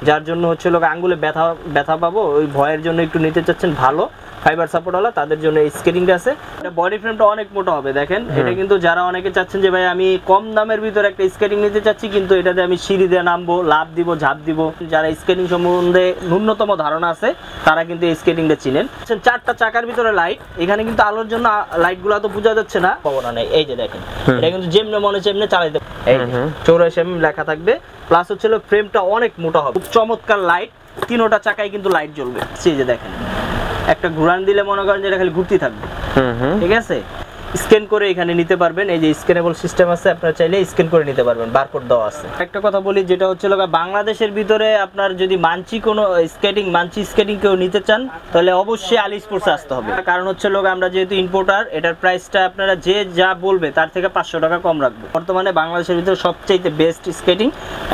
যার জন্য হচ্ছে লোক আঙ্গুলে ব্যথা ব্যথা পাবো ওই ভয়ের জন্য একটু নিতে চাচ্ছেন ভালো ফাইবার সাপোর্ট वाला তাদের জন্য এই স্কেটিংটা আছে। এটা বডি ফ্রেমটা অনেক মোটা হবে দেখেন। এটা কিন্তু যারা অনেকে চাচ্ছেন যে ভাই আমি কম দামের ভিতরে একটা স্কেটিং নিতে চাচ্ছি কিন্তু এটাতে আমি সিঁড়ি দিয়ে নামবো, লাফ দিব, ঝাঁপ দিব, যারা স্কেটিং সম্বন্ধে ন্যূনতম ধারণা আছে তারা কিন্তু এই স্কেটিংটা চিনেন। চারটা চাকার ভিতরে লাইট, এখানে কিন্তু আলোর জন্য লাইটগুলো তো বোঝা যাচ্ছে না, পাবনা নেই। এই যে দেখেন এটা কিন্তু যেমনে মনে হচ্ছে এমনি চালাইতে, এই 84 mm লেখা থাকবে। প্লাস হচ্ছে ফ্রেমটা অনেক মোটা হবে, খুব চমৎকার লাইট, তিনোটা চাকায় কিন্তু লাইট জ্বলবে। এই যে দেখেন একটা ঘুরান দিলে মনে করেন যে এটা খালি ঘুরতেই থাকবে। ঠিক আছে, স্ক্যান করে এখানে নিতে পারবেন। এই যে স্ক্যানেবল সিস্টেম আছে, আপনারা চাইলে স্ক্যান করে নিতে পারবেন, বারকোড দেওয়া আছে। একটা কথা বলি যেটা হচ্ছে বাংলাদেশের ভিতরে আপনার যদি মানচি কোনো মানচি স্কেটিং কেউ নিতে চান তাহলে অবশ্যই আলী স্পোর্টসে আসতে হবে। কারণ হচ্ছে আমরা যেহেতু ইম্পোর্টার, এটার প্রাইসটা আপনারা যে যা বলবে তার থেকে 500 টাকা কম রাখবো। বর্তমানে বাংলাদেশের ভিতরে সবচেয়ে বেস্ট স্কেটিং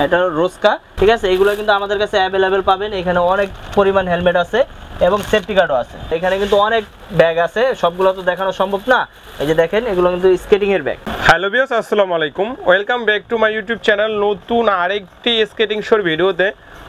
এটা রোস্কা। ঠিক আছে, এগুলো কিন্তু আমাদের কাছে অ্যাভেলেবেল পাবেন। এখানে অনেক পরিমাণ হেলমেট আছে এবং সেফটি গার্ডও আছে। এখানে কিন্তু অনেক ব্যাগ আছে, সবগুলো তো দেখানো সম্ভব না। এই যে দেখেন এগুলো কিন্তু স্কেটিং এর ব্যাগ। হ্যালো ভিউয়ার্স, আসসালামু আলাইকুম, welcome back to my YouTube channel. নতুন আরেকটি স্কেটিং শোর ভিডিওতে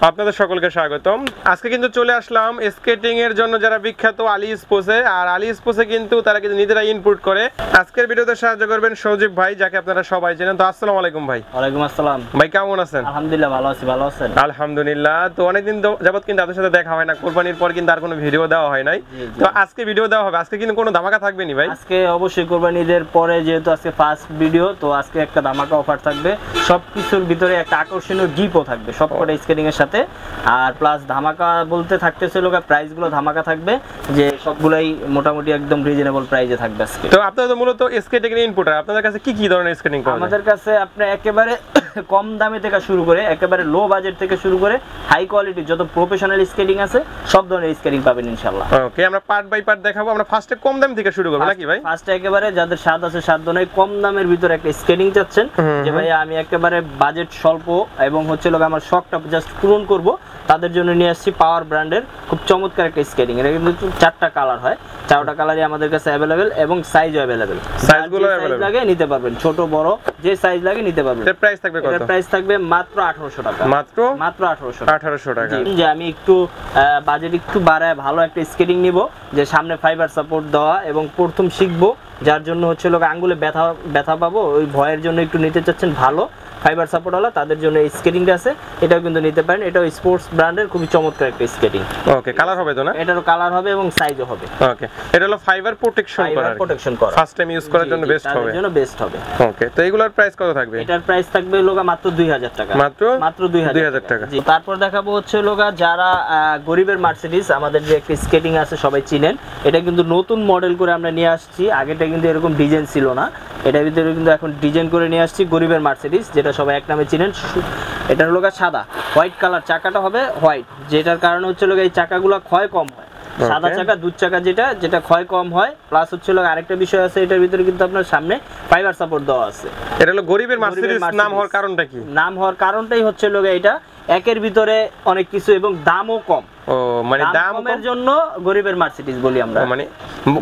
আপনাদের সকলকে স্বাগতম। আজকে কিন্তু চলে আসলাম স্কেটিং এর জন্য যারা বিখ্যাত আলী স্পোর্টসে। আর আলী স্পোর্টসে কিন্তু তারা কিন্তু নিজেরা ইনপুট করে। আজকের ভিডিওতে সাহায্য করবেন সৌজিব ভাই, যাকে আপনারা সবাই চেনেন। তো আসসালামু আলাইকুম ভাই। ওয়ালাইকুম আসসালাম ভাই, কেমন আছেন? আলহামদুলিল্লাহ ভালো আছি। ভালো আছেন? আলহামদুলিল্লাহ। তো অনেকদিন যাবত কিন্তু আপনাদের সাথে দেখা হয় না, কোরবানির পর কিন্তু আর কোনো ভিডিও দেওয়া হয় নাই। তো আজকে ভিডিও দেওয়া হবে। আজকে কিন্তু কোনো ধামাকা থাকবে নি ভাই? আজকে অবশ্যই কোরবানিদের পরে, যেহেতু আজকে ফার্স্ট ভিডিও, তো আজকে একটা ধামাকা অফার থাকবে। সবকিছুর ভিতরে একটা আকর্ষণীয় গিফটও থাকবে সবকটা স্কেটিং এর সাথে। আর প্লাস ধামাকা বলতে থাকতেছে প্রাইস গুলো ধামাকা থাকবে, যে সবগুলাই মোটামুটি একদম রিজনেবল প্রাইসে থাকবে আজকে। তো আপনারা তো মূলত স্কেটিং এর ইনপুটার, আপনাদের কাছে কি কি ধরনের স্কেটিং পাওয়া যায়? আমাদের কাছে আপনি একেবারে কম দামে থেকে শুরু করে একেবারে লো বাজেট থেকে শুরু করে হাই কোয়ালিটি যত প্রফেশনাল স্কেটিং আছে সব ধরনের স্কেটিং পাবেন ইনশাআল্লাহ। ওকে, আমরা পার্ট বাই পার্ট দেখাবো। আমরা ফার্স্টে কম দাম থেকে শুরু করব নাকি ভাই? ফার্স্টে একেবারে যাদের স্বাদ আছে স্বাদ নয়, কম দামের ভিতরে একটা স্কেটিং চাচ্ছেন যে ভাই আমি একেবারে বাজেট স্বল্প এবং হচ্ছে আমার শখটা জাস্ট পূরণ করব, তাদের জন্য নিয়ে আসছি পাওয়ার ব্র্যান্ডের খুব চমৎকার একটা স্কেটিং। এটা কিন্তু 4টা কালার হয়, 4টা কালারই আমাদের কাছে অ্যাভেলেবেল এবং সাইজও অ্যাভেলেবেল। সাইজগুলো অ্যাভেলেবেল লাগে নিতে পারবেন, ছোট বড় যে সাইজ লাগে নিতে পারবেন। এর প্রাইস থাকবে কত? এর প্রাইস থাকবে মাত্র 1800 টাকা। মাত্র 1800 টাকা। যে আমি একটু বাজেট একটু বাড়ায় ভালো একটা স্কেটিং নিব, যে সামনে ফাইবার সাপোর্ট দেওয়া এবং প্রথম শিখবো, যার জন্য হচ্ছে আঙ্গুলে ব্যথা ব্যথা পাবো ওই ভয়ের জন্য একটু নিতে চাচ্ছেন ভালো ফাইবার সাপোর্ট वाला তাদের জন্য এই স্কেটিংটা আছে। এটাও কিন্তু নিতে পারেন, এটাও স্পোর্টস ব্র্যান্ডের খুবই চমৎকার একটা স্কেটিং। ওকে, কালার হবে তো না? এটারও কালার হবে এবং সাইজও হবে। ওকে, এটা হলো ফাইবার প্রোটেকশন করা, ফাইবার প্রোটেকশন করা, ফার্স্ট টাইম ইউজ করার জন্য বেস্ট হবে। এর জন্য বেস্ট হবে। ওকে, তো এগুলোর প্রাইস কত থাকবে? এটার প্রাইস থাকবে মাত্র 2000 টাকা। মাত্র 2000 টাকা। জি, তারপর দেখাবো হচ্ছে যারা গরিবের মার্সিডিজ, আমাদের যে একটা স্কেটিং আছে সবাই চিনেন। এটা কিন্তু নতুন মডেল করে আমরা নিয়ে আসছি, আগেটা কিন্তু এরকম ডিজাইন ছিল না। এটার ভিতরে কিন্তু এখন ডিজাইন করে নিয়ে আসছি গরিবের মার্সিডিজ, যেটা সবাই এক নামে চিনেন। এটা হলো সাদা হোয়াইট কালার, চাকাটা হবে হোয়াইট, যেটার কারণে হচ্ছে এই চাকাগুলো ক্ষয় কম হয়। সাদা চাকা দুধ চাকা যেটা ক্ষয় কম হয়। প্লাস হচ্ছে আরেকটা বিষয় আছে, এটার ভিতরে কিন্তু আপনার সামনে ফাইবার সাপোর্ট দেওয়া আছে। এটা হলো গরিবের মার্সিডিজ নাম হওয়ার কারণটা কি? নাম হওয়ার কারণটাই হচ্ছে এটা একের ভিতরে অনেক কিছু এবং দামও কম। ও মানে দাম কমের জন্য গরিবের মার্সিডিজ বলি আমরা, মানে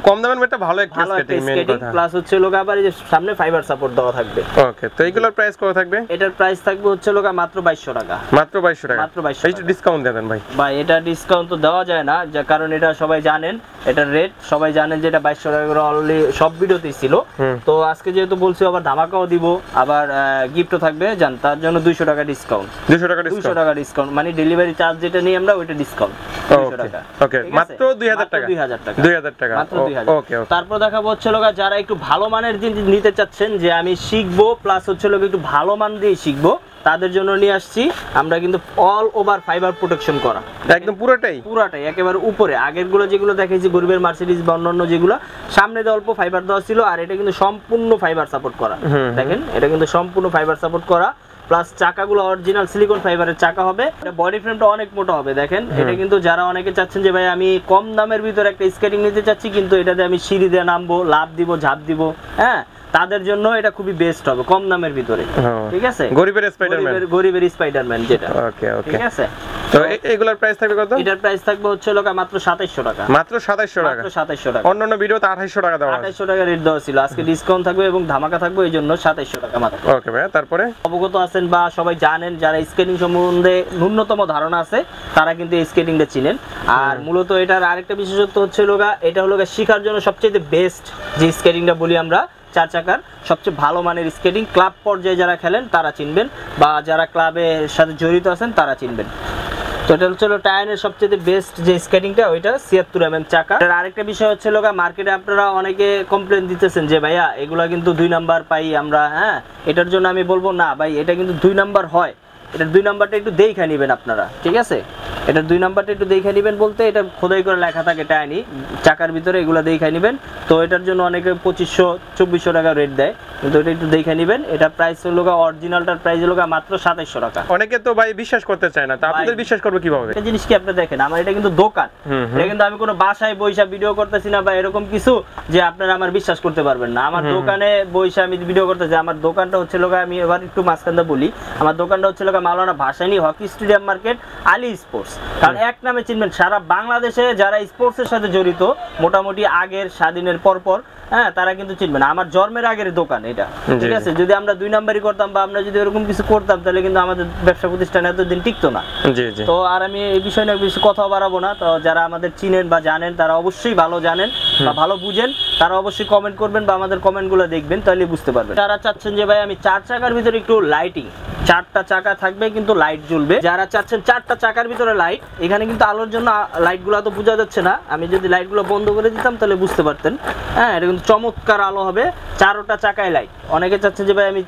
কম দামের একটা ভালো একটা স্কেটিং মেইন কথা। প্লাস হচ্ছে আবার এই যে সামনে ফাইবার সাপোর্ট দেওয়া থাকবে। ওকে, তো এগুলোর প্রাইস কত থাকবে? এটার প্রাইস থাকবে হচ্ছে মাত্র 2200 টাকা। মাত্র 2200 টাকা। মাত্র 2200 একটু ডিসকাউন্ট দেন ভাই। ভাই এটা ডিসকাউন্ট তো দেওয়া যায় না, যে কারণ এটা সবাই জানেন, এটার রেট সবাই জানেন যে এটা 2200 টাকা করে অলরেডি সব ভিডিওতেই ছিল। তো আজকে যেহেতু বলছি আবার ধামাকাও দিব, আবার গিফটও থাকবে, জান তার জন্য 200 টাকা ডিসকাউন্ট। 200 টাকা ডিসকাউন্ট মানে ডেলিভারি চার্জ যেটা নিই আমরা ওইটা ডিসকাউন্ট 200 টাকা। ওকে, মাত্র 2000 টাকা। 2000 টাকা মাত্র 2000। ওকে, তারপর দেখাবো হচ্ছে যারা একটু ভালো মানের জিনিস নিতে চাচ্ছেন, যে আমি শিখবো প্লাস হচ্ছে একটু ভালো মান দিয়ে শিখবো, তাদের জন্য নিয়ে আসছি আমরা কিন্তু অল ওভার ফাইবার প্রোটেকশন করা, একদম পুরোটাই একেবারে উপরে। আগের গুলো যেগুলো দেখাইছি গরিবের মার্সিডিজ বা অন্যান্য যেগুলো, সামনে দিয়ে অল্প ফাইবার দেওয়া ছিল, আর এটা কিন্তু সম্পূর্ণ ফাইবার সাপোর্ট করা। দেখেন এটা কিন্তু সম্পূর্ণ ফাইবার সাপোর্ট করা, প্লাস চাকাগুলো অরিজিনাল সিলিকন ফাইবারের চাকা হবে। এটা বডি ফ্রেমটা অনেক মোটা হবে দেখেন। এটা কিন্তু যারা অনেকে চাচ্ছেন যে ভাই আমি কম দামের ভিতরে একটা স্কেটিং নিতে চাচ্ছি কিন্তু এটাতে আমি সিঁড়ি দিয়ে নামবো, লাফ দিব, ঝাঁপ দিব, হ্যাঁ, তাদের জন্য এটা খুবই বেস্ট হবে কম দামের ভিতরে। ঠিক আছে, গরিবের স্পাইডারম্যান যেটা। ওকে ওকে, ঠিক আছে। তো এগুলোর প্রাইস থাকবে কত? এটার প্রাইস থাকবে হচ্ছে লোকা মাত্র 2700 টাকা। মাত্র 2700 টাকা? মাত্র 2700 টাকা। অন্যান্য ভিডিওতে 2800 টাকা দেওয়া আছে। 2800 টাকা রেট দেওয়া ছিল, আজকে ডিসকাউন্ট থাকবে এবং ধামাকা থাকবে, এই জন্য 2700 টাকা মাত্র। ওকে ভাই, তারপরে অবগত আছেন বা সবাই জানেন, যারা স্কেটিং সম্বন্ধে ন্যূনতম ধারণা আছে তারা কিন্তু এই স্কেটিংটা চিনেন। আর মূলত এটার আরেকটা বিশেষত্ব হচ্ছে লোকা, এটা হলো শেখার জন্য সবচেয়ে বেস্ট যে স্কেটিংটা বলি আমরা, 4 চাকার সবচেয়ে ভালো মানের স্কেটিং। ক্লাব পর্যায়ে যারা খেলেন তারা চিনবেন, বা যারা ক্লাবের সাথে জড়িত আছেন তারা চিনবেন। তো এটা হচ্ছে টায়ারের সবচেয়ে বেস্ট যে স্কেটিংটা, ওইটা 76 mm চাকা। আর আরেকটা বিষয় হচ্ছে মার্কেটে আপনারা অনেকে কমপ্লেন দিতেছেন যে ভাইয়া এগুলা কিন্তু 2 নাম্বার পাই আমরা। হ্যাঁ, এটার জন্য আমি বলবো না ভাই, এটা কিন্তু 2 নাম্বার হয়। এটার 2 নাম্বারটা একটু দেখে নেবেন আপনারা, ঠিক আছে? এটার 2 নাম্বারটা একটু দেখে নেবেন বলতে, এটা খোদাই করে লেখা থাকে টায়ানি চাকার ভিতরে, এগুলো দেখে নেবেন। তো এটার জন্য অনেকে 2500-2400 টাকা রেট দেয়, কিন্তু এটা একটু দেখে নেবেন। এটা প্রাইস হলো অরিজিনালটার প্রাইস হলো মাত্র 2700 টাকা। অনেকে তো ভাই বিশ্বাস করতে চায় না, তো আপনাদের বিশ্বাস করবে কিভাবে? একটা জিনিস কি আপনি দেখেন, আমার এটা কিন্তু দোকান, এটা কিন্তু আমি কোনো বাসায় বইসা ভিডিও করতেছি না বা এরকম কিছু যে আপনারা আমার বিশ্বাস করতে পারবেন না। আমার দোকানে বইসা আমি ভিডিও করতেছি। আমার দোকানটা হচ্ছে আমি এবার একটু মাঝখানটা বলি, আমার দোকানটা হচ্ছে Maulana Bhasani hockey stadium market, Ali sports. কারণ এক নামে চিনবেন সারা বাংলাদেশে যারা স্পোর্টসের সাথে জড়িত, মোটামুটি আগের স্বাধীনের পরপর, হ্যাঁ, তারা কিন্তু চিনবেন। আমার জন্মের আগের দোকান এটা, ঠিক আছে? যদি আমরা 2 নাম্বারই করতাম বা আমরা যদি এরকম কিছু করতাম, তাহলে কিন্তু আমাদের ব্যবসা প্রতিষ্ঠান এতদিন টিকতো না। তো আর আমি এই বিষয় নিয়ে বেশি কথা বাড়াবো না। তো যারা আমাদের চিনেন বা জানেন তারা অবশ্যই ভালো জানেন বা ভালো বুঝেন, তারা অবশ্যই কমেন্ট করবেন বা আমাদের কমেন্টগুলো দেখবেন, তাহলে বুঝতে পারবেন। যারা চাচ্ছেন যে ভাই আমি 4 চাকার ভিতরে একটু লাইটিং, 4টা চাকা থাকবে কিন্তু লাইট জ্বলবে, যারা চাচ্ছেন 4টা চাকার ভিতরে লাইট, এখানে কিন্তু আলোর জন্য লাইটগুলো তো বোঝা যাচ্ছে না, আমি যদি লাইটগুলো বন্ধ করে দিতাম তাহলে বুঝতে পারতেন। হ্যাঁ, এটা কিন্তু চমৎকার আলো হবে, 4টা চাকায় লাইট। অনেকে চাচ্ছেন যে ভাই আমি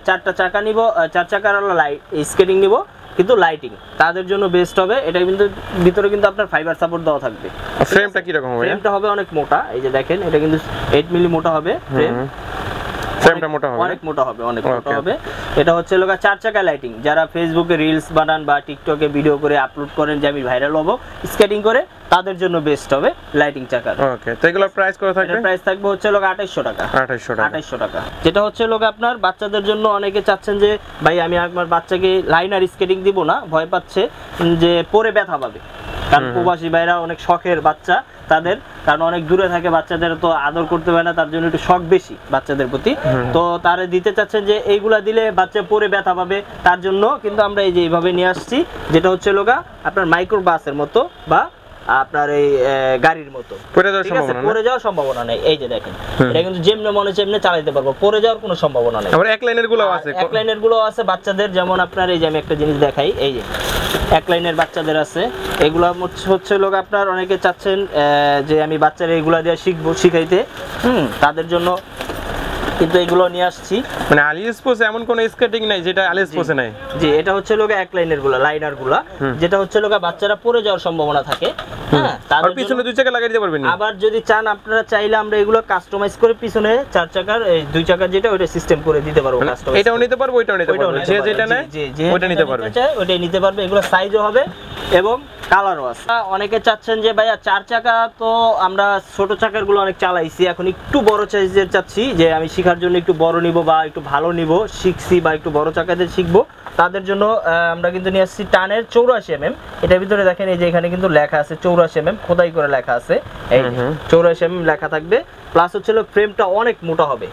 4টা চাকা নিব, 4 চাকার আলো লাইট স্কেটিং নিব কিন্তু লাইটিং, তাদের জন্য বেস্ট হবে। এটা কিন্তু ভিতরে কিন্তু আপনার ফাইবার সাপোর্ট দেওয়া থাকবে। ফ্রেমটা কি রকম হবে? ফ্রেমটা হবে অনেক মোটা, এই যে দেখেন, এটা কিন্তু 8 মিলি মোটা হবে ফ্রেম। ফ্রেমটা মোটা হবে, অনেক মোটা হবে, অনেক মোটা হবে। এটা হচ্ছে 4 চাকা লাইটিং। যারা ফেসবুকে রিলস বানান বা টিকটকে ভিডিও করে আপলোড করেন যে আমি ভাইরাল হব স্কেটিং করে, তাদের জন্য বেস্ট হবে লাইটিং চাকা। ওকে, তো এগুলোর প্রাইস কত থাকবে? এর প্রাইস থাকবে হচ্ছে 2800 টাকা। 2800 টাকা। যেটা হচ্ছে আপনার বাচ্চাদের জন্য, অনেকে চাচ্ছেন যে ভাই আমি আমার বাচ্চাকে লাইনার স্কেটিং দিব না, ভয় পাচ্ছে যে পরে ব্যথা পাবে। কারণ প্রবাসী ভাইরা অনেক শখের বাচ্চা তাদের, কারণ অনেক দূরে থাকে, বাচ্চাদের তো আদর করতে পারে না, তার জন্য একটু শখ বেশি বাচ্চাদের প্রতি। তো তারা দিতে চাচ্ছেন যে এইগুলা দিলে বাচ্চা পরে ব্যথা পাবে, তার জন্য কিন্তু আমরা এই যে এইভাবে নিয়ে আসছি, যেটা হচ্ছে আপনার মাইক্রো বাসের মতো বা আপনার এই গাড়ির মতো পড়ে যাওয়ার সম্ভাবনা নেই। এই যে দেখেন, এটা কিন্তু যেমনে মনে যেমনে চালাতে পারবো, পড়ে যাওয়ার কোনো সম্ভাবনা নেই। আবার এক লাইনের গুলো আছে, এক লাইনের গুলো আছে বাচ্চাদের, যেমন আপনার এই যে আমি একটা জিনিস দেখাই, এই যে এক লাইনের বাচ্চাদের আছে। এগুলো হচ্ছে আপনার অনেকে চাচ্ছেন যে আমি বাচ্চারা এগুলা দিয়ে শিখাইতে, তাদের জন্য কিন্তু এগুলো নিয়ে আসছি। মানে আলী স্পোর্টস এমন কোন স্কেটিং নাই যেটা আলী স্পোর্টসে নাই? জি, এটা হচ্ছে এক লাইনের গুলা, লাইনার গুলা, যেটা হচ্ছে বাচ্চারা পড়ে যাওয়ার সম্ভাবনা থাকে। হ্যাঁ, তার পিছনে 2 চাকা লাগিয়ে দিতে পারবেন। আবার যদি চান আপনারা, চাইলে আমরা এগুলো কাস্টমাইজ করে পিছনে 4 চাকার 2 চাকার যেটা ওটা সিস্টেম করে দিতে পারবো। কাস্টমাইজ এটাও নিতে পারবো, ওইটাও নিতে পারবো, যে যেটা নেয় ওটা নিতে পারবে, ওটাই নিতে পারবে। এগুলো সাইজও হবে এবং কালারও আছে। অনেকে চাচ্ছেন যে ভাইয়া 4 চাকা তো আমরা ছোট চাকার গুলো অনেক চালাইছি, এখন একটু বড় সাইজের চাচ্ছি যে আমি শেখার জন্য একটু বড় নিব বা একটু ভালো নিব, শিখছি বা একটু বড় চাকাতে শিখবো, তাদের জন্য আমরা কিন্তু নিয়ে আসছি টানের 84 mm। এটার ভিতরে দেখেন এই যে এখানে কিন্তু লেখা আছে 84 mm, খোদাই করে লেখা আছে, এই 84 mm লেখা থাকবে। প্লাস হচ্ছে ফ্রেমটা অনেক মোটা হবে,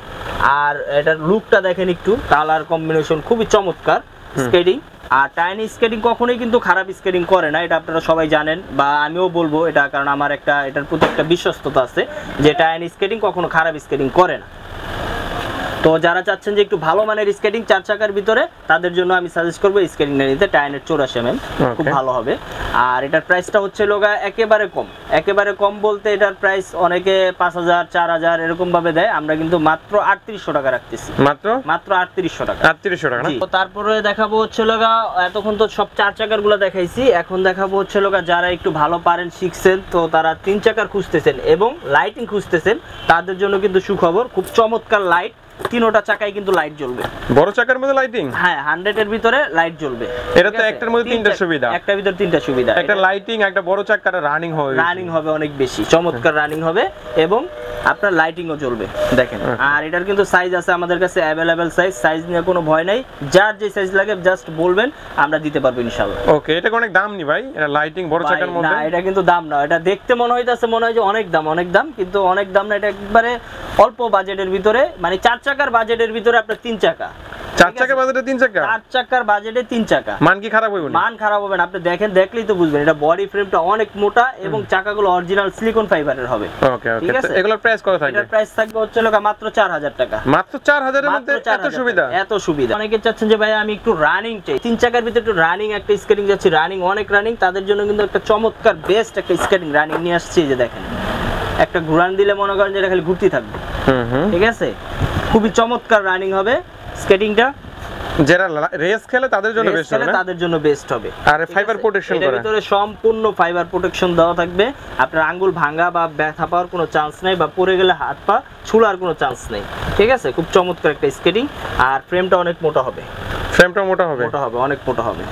আর এটার লুকটা দেখেন একটু, কালার কম্বিনেশন খুবই চমৎকার স্কেটিং। আর টাইনি স্কেটিং কখনোই কিন্তু খারাপ স্কেটিং করে না, এটা আপনারা সবাই জানেন বা আমিও বলবো এটা, কারণ আমার এটার প্রতি একটা বিশ্বস্ততা আছে যে টাইনি স্কেটিং কখনো খারাপ স্কেটিং করে না। তো যারা চাচ্ছেন যে একটু ভালো মানের স্কেটিং 4 চাকার ভিতরে, তাদের জন্য আমি সাজেস্ট করবো স্কেটিংটা নিতে, টাইনের 84 mm, খুব ভালো হবে। আর এটার প্রাইসটা হচ্ছে একেবারে কম বলতে এটার প্রাইস অনেকে 5000 4000 এরকম ভাবে দেয়, আমরা কিন্তু মাত্র 3800 টাকা রাখতেছি। মাত্র 3800 টাকা। 3800 টাকা। তো তারপরে দেখাবো হচ্ছে এতক্ষণ তো সব 4 চাকার গুলো দেখাইছি, এখন দেখাবো হচ্ছে যারা একটু ভালো পারেন, শিখছেন, তো তারা 3 চাকার খুঁজতেছেন এবং লাইটিং খুঁজতেছেন, তাদের জন্য কিন্তু সুখবর, খুব চমৎকার লাইট তিনোটা চাকায় কিন্তু লাইট জ্বলবে। বড় চাকার মধ্যে লাইটিং? হ্যাঁ 100 এর ভিতরে লাইট জ্বলবে। এটা তো একটার মধ্যে তিনটা সুবিধা, একটার ভিতরে তিনটা সুবিধা, একটা লাইটিং, একটা বড় চাকার রানিং হবে অনেক বেশি চমৎকার রানিং হবে এবং আপনার লাইটিংও জ্বলবে দেখেন। আর এটার কিন্তু সাইজ আছে আমাদের কাছে अवेलेबल সাইজ নিয়ে কোনো ভয় নাই, যার যে সাইজ লাগে জাস্ট বলবেন আমরা দিতে পারবো ইনশাআল্লাহ। ওকে, এটা অনেক দাম নি ভাই? এটা লাইটিং বড় চাকার মধ্যে? না এটা কিন্তু দাম না, এটা দেখতে মনে হয় যে অনেক দাম, কিন্তু অনেক দাম না, এটা একবারে অল্প বাজেটের ভিতরে, মানে 4 চাকার বাজেটের ভিতরে আপনার 3 চাকা। 4 চাকার বাজেটে 3 চাকা? 4 চাকার বাজেটে 3 চাকা। মান কি খারাপ হইব না? মান খারাপ হবে না, আপনি দেখলেই তো বুঝবেন। এটা বডি ফ্রেমটা অনেক মোটা এবং চাকাগুলো অরিজিনাল সিলিকন ফাইবারের হবে। ওকে ওকে, এগুলোর প্রাইস কত থাকবে? এটার প্রাইস থাকবে হচ্ছে মাত্র 4000 টাকা। মাত্র 4000 এর মধ্যে এত সুবিধা? অনেকে চাচ্ছেন যে ভাই আমি একটু রানিং চাই, 3 চাকার ভিতরে একটু রানিং একটা স্কেটিং যাচ্ছে, অনেক রানিং, তাদের জন্য কিন্তু একটা চমৎকার বেস্ট একটা স্কেটিং রানিং নিয়ে আসছে। এই যে দেখেন, একটা ঘুরান দিলে মনে করেন যে এটা খালি ঘুরতেই থাকবে। ঠিক আছে, খুবই চমৎকার রানিং হবে স্কেটিংটা। যারা রেস খেলে তাদের জন্য বেস্ট হবে, তাদের জন্য বেস্ট হবে। আর ফাইবার প্রোটেকশন করা, এর ভিতরে সম্পূর্ণ ফাইবার প্রোটেকশন দেওয়া থাকবে। আপনার আঙ্গুল ভাঙা বা ব্যথা পাওয়ার কোনো চান্স নাই, বা পড়ে গেলে হাত পা ছুলার কোনো চান্স নেই। ঠিক আছে, খুব চমৎকার একটা স্কেটিং। আর ফ্রেমটা অনেক মোটা হবে, অনেক মোটা হবে।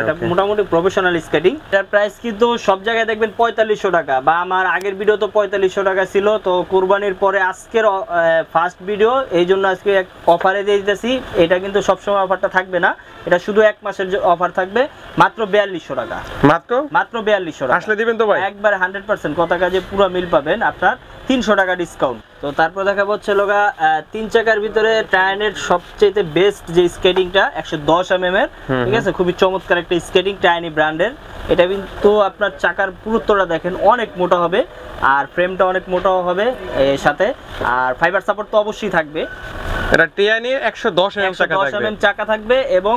এটা মোটামুটি প্রফেশনাল স্কেটিং। এটার প্রাইস কিন্তু সব জায়গায় দেখবেন 4500 টাকা, বা আমার আগের ভিডিও তো 4500 টাকা ছিল। তো কুরবানির পরে আজকের ফার্স্ট ভিডিও, এই জন্য আজকে এক অফারে দিয়ে দিতেছি। এটা কিন্তু সবসময় অফারটা থাকবে না, এটা শুধু 1 মাসের অফার থাকবে। মাত্র 4200 টাকা, মাত্র 4200 টাকা। আসলে দিবেন তো ভাই? একবারে 100% কথা কাজে পুরো মিল পাবেন, আপনার 300 টাকা ডিসকাউন্ট। তো তারপর দেখা হচ্ছে 3 চাকার ভিতরে টায়ানের সবচেয়ে বেস্ট যে স্কেটিংটা 110 mm এর। ঠিক আছে, খুবই চমৎকার একটা স্কেটিং, টায়ানি ব্র্যান্ডের। এটা কিন্তু আপনার চাকার পুরুত্বটা দেখেন অনেক মোটা হবে, আর ফ্রেমটা অনেক মোটাও হবে এর সাথে। আর ফাইবার সাপোর্ট তো অবশ্যই থাকবে। এটা টিয়ানি 110 mm চাকা থাকবে এবং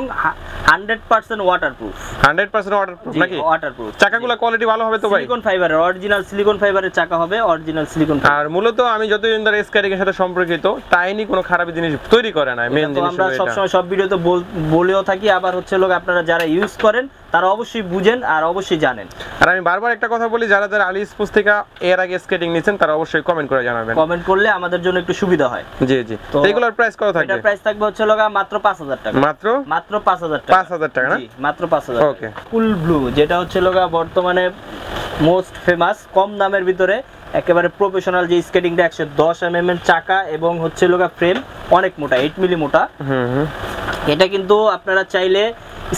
100% ওয়াটারপ্রুফ। 100% ওয়াটারপ্রুফ নাকি? ওয়াটারপ্রুফ। চাকাগুলো কোয়ালিটি ভালো হবে তো ভাই? সিলিকন ফাইবারের, অরিজিনাল সিলিকন ফাইবারের চাকা হবে, অরিজিনাল সিলিকন। আর মূলত আমি যতদিন ধরে স্কেটিং এর সাথে সম্পর্কিত, টাইনি কোনো খারাপ জিনিস তৈরি করে না। মেইন জিনিস আমরা সব সময় সব ভিডিওতে বলেও থাকি। আবার হচ্ছে আপনারা যারা ইউজ করেন তারা অবশ্যই বুঝেন আর অবশ্যই জানেন। আর আমি বারবার একটা কথা বলি, যারা আলী স্পোর্টস থেকে এর আগে স্কেটিং নিছেন তারা অবশ্যই কমেন্ট করে জানাবেন। কমেন্ট করলে আমাদের জন্য একটু সুবিধা হয়। জি জি। তো এগুলোর প্রাইস কত থাকবে? এটার প্রাইস থাকবে হচ্ছে মাত্র 5000 টাকা। মাত্র 5000 টাকা। 5000 টাকা না? জি, মাত্র 5000। ওকে। কুল ব্লু, যেটা হচ্ছে বর্তমানে মোস্ট ফেমাস, কম দামের ভিতরে একেবারে প্রফেশনাল যে স্কেটিংটা, 110 mm এর চাকা এবং হচ্ছে ফ্রেম অনেক মোটা, 8 মিলি মোটা। এটা কিন্তু আপনারা চাইলে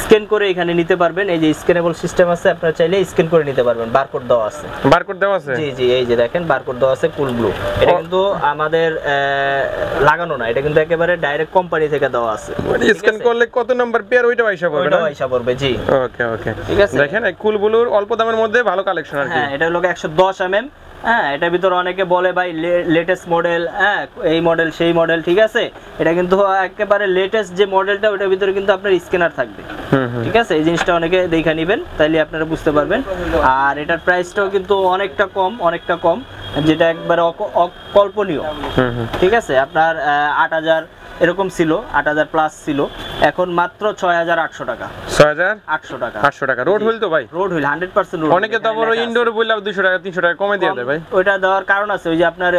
স্ক্যান করে এখানে নিতে পারবেন। এই যে স্ক্যানেবল সিস্টেম আছে, আপনারা চাইলে স্ক্যান করে নিতে পারবেন। বারকোড দেওয়া আছে। জি জি, এই যে দেখেন বারকোড দেওয়া আছে কুল ব্লু। এটা কিন্তু আমাদের লাগানো না, এটা কিন্তু একেবারে ডাইরেক্ট কোম্পানি থেকে দেওয়া আছে। মানে স্ক্যান করলে কত নাম্বার পেয়ার ওইটা আইসা পড়বে? ওইটা আইসা পড়বে, জি। ওকে ওকে, ঠিক আছে। দেখেন এই কুল ব্লুর অল্প দামের মধ্যে ভালো কালেকশন আর কি। হ্যাঁ, এটা 110 mm। হ্যাঁ, এটার ভিতরে অনেকে বলে ভাই লেটেস্ট মডেল, হ্যাঁ এই মডেল সেই মডেল, ঠিক আছে। এটা কিন্তু একেবারে লেটেস্ট যে মডেলটা, ওটার ভিতরে কিন্তু আপনার স্ক্যানার থাকবে। ঠিক আছে, এই জিনিসটা অনেকে দেখে নেবেন, তাইলে আপনারা বুঝতে পারবেন। আর এটার প্রাইসটাও কিন্তু অনেকটা কম, যেটা একবারে অকল্পনীয়। ঠিক আছে, আপনার 8000 এরকম ছিল, 8000 প্লাস ছিল, এখন মাত্র 6800 টাকা। 6800 টাকা। 800 টাকা রোড হুইল তো ভাই? Road wheel 100% road. অনেকে তো বড় ইনডোর হুইল 200 টাকা 300 টাকা কমে দিয়ে দেয় ভাই। ওইটা দেওয়ার কারণ আছে, ওই যে আপনার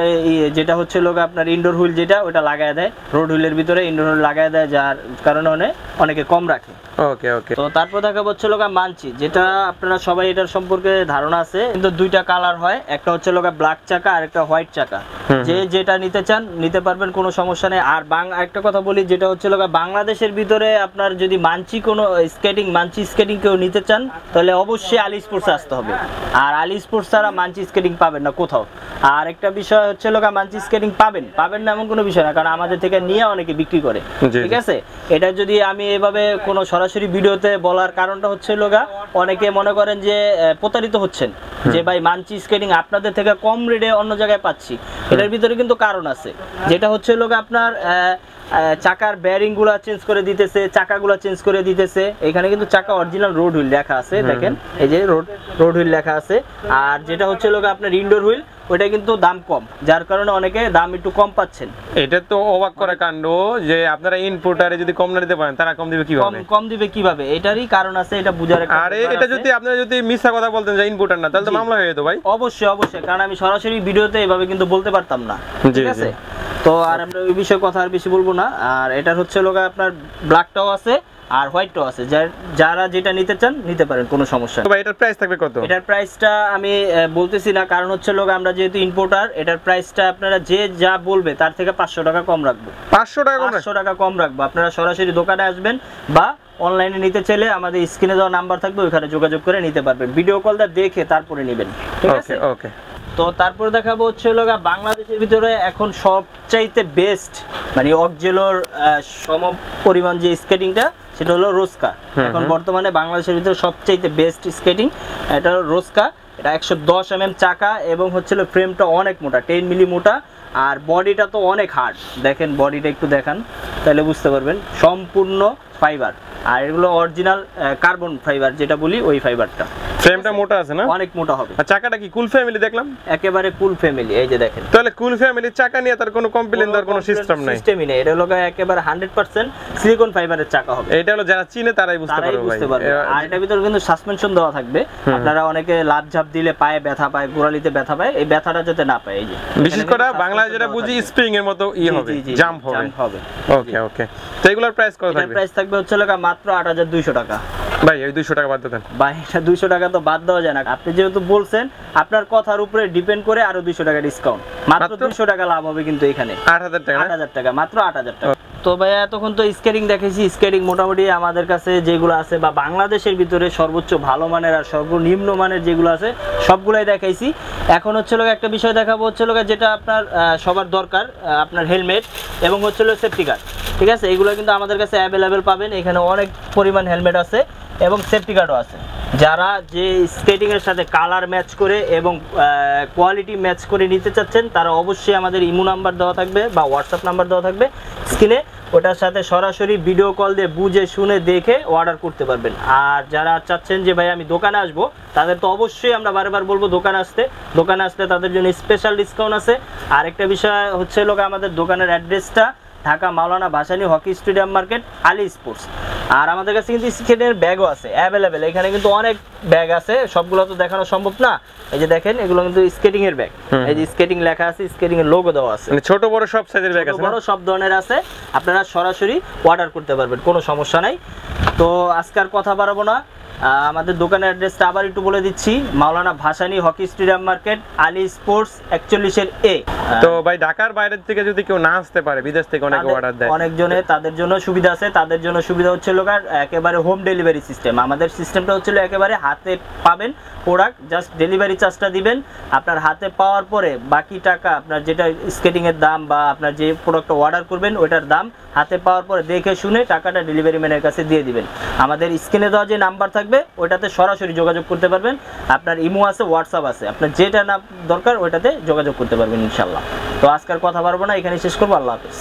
যেটা হচ্ছে আপনার ইনডোর হুইল, যেটা ওটা লাগায় দেয় রোড হুইলের ভিতরে, ইনডোর হুইল লাগায় দেয়, যার কারণে অনেকে কম রাখে। ওকে ওকে। তো তারপর দেখা হচ্ছে মানচি, যেটা আপনারা সবাই এটার সম্পর্কে ধারণা আছে, কিন্তু দুইটা কালার হয়, একটা হচ্ছে ব্ল্যাক চাকা আর একটা হোয়াইট চাকা। যে যেটা নিতে চান নিতে পারবেন, কোনো সমস্যা নেই। আর একটা কথা বলি, যেটা হচ্ছে বাংলাদেশের ভিতরে আপনার যদি মানচি স্কেটিং কেউ নিতে চান, তাহলে অবশ্যই আলী স্পোর্টস আসতে হবে। আর আলী স্পোর্টস ছাড়া মানচি স্কেটিং পাবেন না কোথাও। আর একটা বিষয় হচ্ছে মানচি স্কেটিং পাবেন না এমন কোনো বিষয় না, কারণ আমাদের থেকে নিয়ে অনেকে বিক্রি করে। ঠিক আছে, এটা যদি আমি এভাবে কোনো সরাসরি ভিডিওতে বলার কারণটা হচ্ছে অনেকে মনে করেন যে প্রতারিত হচ্ছেন, যে ভাই মানচি স্কেটিং আপনাদের থেকে কম রেটে অন্য জায়গায় পাচ্ছি। এটার ভিতরে কিন্তু কারণ আছে, যেটা হচ্ছে আপনার চাকার বেয়ারিং গুলা চেঞ্জ করে দিতেছে, চাকাগুলা চেঞ্জ করে দিতেছে। এখানে কিন্তু চাকা অরিজিনাল রোড হুইল লেখা আছে, দেখেন এই যে রোড হুইল লেখা আছে। আর যেটা হচ্ছে আপনার ইনডোর হুইল, ওইটা কিন্তু দাম কম, যার কারণে অনেকে দাম একটু কম পাচ্ছেন। এটা তো অবাক করা কাণ্ড যে আপনারা ইনপুটারে যদি কম না দিতে পারেন, তারা কম দিবে কিভাবে? কম দিবে কিভাবে, এটারই কারণ আছে, এটা বুঝার একটা। আরে এটা যদি আপনারা যদি মিথ্যা কথা বলতেন যে ইনপুটার না, তাহলে তো মামলা হয়ে যেত ভাই। অবশ্যই, কারণ আমি সরাসরি ভিডিওতে এভাবে কিন্তু বলতে পারতাম না। ঠিক আছে, তো আর আমরা ওই বিষয়ে কথা আর বেশি বলবো না। আর এটার হচ্ছে লোকা আপনার ব্ল্যাকটাও আছে আর হোয়াইটটাও আছে, যারা যেটা নিতে চান নিতে পারেন, কোনো সমস্যা নেই। তো ভাই এটার প্রাইস থাকবে কত? এটার প্রাইসটা আমি বলতেছি না, কারণ হচ্ছে লোক আমরা যেহেতু ইম্পোর্টার, এটার প্রাইসটা আপনারা যে যা বলবে তার থেকে 500 টাকা কম রাখবো। 500 টাকা কম? 500 টাকা কম রাখবো। আপনারা সরাসরি দোকানে আসবেন বা অনলাইনে নিতে চাইলে আমাদের স্ক্রিনে দেওয়া নাম্বার থাকবে, ওইখানে যোগাযোগ করে নিতে পারবেন। ভিডিও কলটা দেখে তারপরে নেবেন, ঠিক আছে? ওকে। তো তারপর দেখাবো হচ্ছে লোক বাংলাদেশের ভিতরে এখন সবচাইতে বেস্ট, মানে অকজেলোর সম পরিমাণ যে স্কেটিংটা, সেটা হলো রোস্কা। এখন বর্তমানে বাংলাদেশের ভিতরে সবচাইতে বেস্ট স্কেটিং এটা হলো রোস্কা। এটা 110 mm চাকা এবং হচ্ছিল ফ্রেমটা অনেক মোটা, 10 মিলি মোটা, আর বডিটা তো অনেক হার্ড। দেখেন বডিটা একটু দেখান, তাহলে বুঝতে পারবেন। সম্পূর্ণ ফাইবার, আর এগুলো অরিজিনাল কার্বন ফাইবার যেটা বলি, ওই ফাইবারটা। ফ্রেমটা মোটা আছে না? অনেক মোটা হবে। আর চাকাটা কি কুল ফ্যামিলি দেখলাম? একেবারে কুল ফ্যামিলি, এই যে দেখেন। তাহলে কুল ফ্যামিলির চাকা নিয়ে তার কোনো কমপ্লেইন দেওয়ার কোনো সিস্টেম নাই? সিস্টেমই নেই। এটা হলো একেবারে 100% সিলিকন ফাইবারের চাকা হবে। এটা হলো যারা চিনে তারাই বুঝতে পারবে। আর এটার ভিতরে কিন্তু সাসপেনশন দেওয়া থাকবে। আপনারা অনেকে লাফ ঝাপ দিলে পায়ে ব্যথা পায়, গোড়ালিতে ব্যথা পায়, এই ব্যথাটা যাতে না পায়। এই যে বিশেষ করে বাংলায় যেটা বুঝি স্প্রিং এর মতো হবে, জাম্প হবে। ওকে। তো এগুলোর প্রাইস কত থাকবে? প্রাইস থাকবে হচ্ছে মাত্র 8200 টাকা। ভাই এই 200 টাকা বাদ দেন ভাই। এটা 200 টাকা তো বাদ দেওয়া যায় না। আপনি যেহেতু বলছেন, আপনার কথার উপরে ডিপেন্ড করে আরো 200 টাকা ডিসকাউন্ট। মাত্র 200 টাকা লাভ হবে কিন্তু এখানে। 8000 টাকা? 8000 টাকা, মাত্র 8000 টাকা। তো ভাইয়া এতক্ষণ তো স্কেটিং দেখেছি। স্কেটিং মোটামুটি আমাদের কাছে যেগুলো আছে বা বাংলাদেশের ভিতরে সর্বোচ্চ ভালো মানের আর সর্বনিম্ন মানের যেগুলো আছে সবগুলাই দেখাইছি। এখন হচ্ছে একটা বিষয় দেখাবো, হচ্ছে যেটা আপনার সবার দরকার, আপনার হেলমেট এবং হচ্ছে সেফটি গার্ড। ঠিক আছে, এগুলো কিন্তু আমাদের কাছে অ্যাভেলেবেল পাবেন। এখানে অনেক পরিমাণ হেলমেট আছে এবং সেফটি গার্ডও আছে। যারা যে স্কেটিং এর সাথে কালার ম্যাচ করে এবং কোয়ালিটি ম্যাচ করে নিতে চাচ্ছেন, তারা অবশ্যই আমাদের ইমো নাম্বার দেওয়া থাকবে বা হোয়াটসঅ্যাপ নাম্বার দেওয়া থাকবে স্ক্রিনে, ওটার সাথে সরাসরি ভিডিও কল দিয়ে বুঝে শুনে দেখে অর্ডার করতে পারবেন। আর যারা চাচ্ছেন যে ভাই আমি দোকানে আসবো, তাদের তো অবশ্যই আমরা বারবার বলবো দোকানে আসতে তাদের জন্য স্পেশাল ডিসকাউন্ট আছে। আর একটা বিষয় হচ্ছে আমাদের দোকানের অ্যাড্রেসটা Dhaka Maulana Bhasani hockey stadium market, Ali sports. আর আমাদের কাছে কিন্তু স্কেটিংয়ের ব্যাগও আছে অ্যাভেলেবেল। এখানে কিন্তু অনেক ব্যাগ আছে, সবগুলো তো দেখানো সম্ভব না। এই যে দেখেন, এগুলো কিন্তু স্কেটিং এর ব্যাগ। এই যে স্কেটিং লেখা আছে, স্কেটিং এর লোগো দেওয়া আছে। মানে ছোট বড় সব সাইজের ব্যাগ আছে, বড় সব ধরনের আছে। আপনারা সরাসরি অর্ডার করতে পারবেন, কোনো সমস্যা নাই। তো আজকে আর কথা বাড়াবো না, আমাদের দোকানের অ্যাড্রেসটা আবার একটু বলে দিচ্ছি। Maulana Bhasani hockey stadium market, Ali sports 41 A। তো ভাই ঢাকার বাইরে থেকে যদি কেউ না আসতে পারে, বিদেশ থেকে অনেকে অর্ডার দেয়, অনেকজনে তাদের জন্য সুবিধা আছে। তাদের জন্য সুবিধা হচ্ছে একেবারে হোম ডেলিভারি সিস্টেম। আমাদের সিস্টেমটা হচ্ছিল একেবারে হাতে পাবেন প্রোডাক্ট, জাস্ট ডেলিভারি চার্জটা দিবেন। আপনার হাতে পাওয়ার পরে বাকি টাকা আপনার যেটা স্কেটিং এর দাম বা আপনার যে প্রোডাক্টটা অর্ডার করবেন ওইটার দাম হাতে পাওয়ার পরে দেখে শুনে টাকাটা ডেলিভারি ম্যানের কাছে দিয়ে দিবেন। আমাদের স্ক্রিনে দেওয়া যে নাম্বার থাকবে ওইটাতে সরাসরি যোগাযোগ করতে পারবেন। আপনার ইমো আছে, হোয়াটসঅ্যাপ আছে, আপনার যেটা না দরকার ওইটাতে যোগাযোগ করতে পারবেন ইনশাল্লাহ। তো আজকের কথা পারবো না, এখানে শেষ করবো। আল্লাহ হাফেজ।